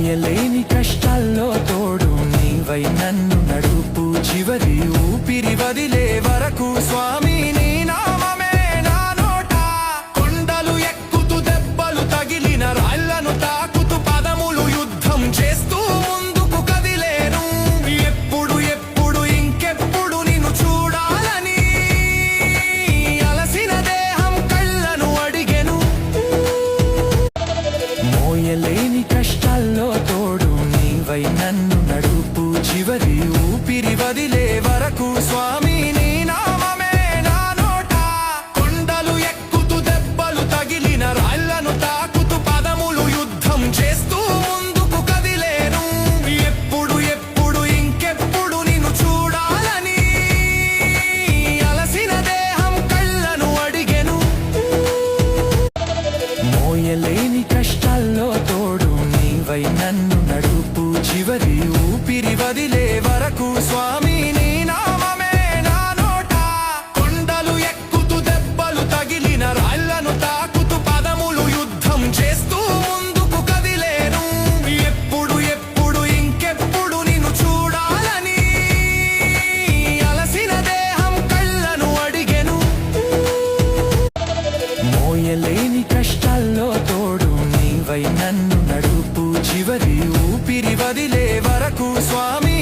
మోయలేని కష్టాల్లో తోడు నీవై నన్ను నడుపు చివరి ఊపిరి వదిలే వరకు స్వామి నీ నామమే నా నోట కొండలు ఎక్కుతూ దెబ్బలు తగిలిన రాళ్లను తాకుతూ పదములు యుద్ధం చేస్తూ ముందుకు కదిలేను ఎప్పుడు ఎప్పుడు ఇంకెప్పుడు నిన్ను చూడాలని అలసిన దేహం కళ్ళను అడిగెను మోయలేని కష్టాల్లో తోడు నీవై నన్ను నడుపు చివరి ఊపిరి వదిలే వరకు స్వామి నీ నామమే నా నోట కొండలు ఎక్కుతూ దెబ్బలు తగిలిన రాళ్లను తాకుతూ పదములు యుద్ధం చేస్తూ ముందుకు కదిలేను ఎప్పుడు ఎప్పుడు ఇంకెప్పుడు నిన్ను చూడాలని అలసిన దేహం కళ్ళను అడిగెను మోయలేని కష్టాల్లో తోడు నీవై నన్ను నడుపు చివరి ఊపిరి వదిలే వరకు స్వామి నీ నామమే నా నోట కొండలు ఎక్కుతూ దెబ్బలు తగిలిన రాళ్లను తాకుతూ పదములు యుద్ధం చేస్తూ ముందుకు కదిలేను ఎప్పుడు ఎప్పుడు ఇంకెప్పుడు నిన్ను చూడాలని అలసిన దేహం కళ్ళను అడిగెను మోయలేని కష్టాల్లో తోడు నీవై నన్ను నడుపు చివరి ఊపిరి వదిలే వరకు స్వామి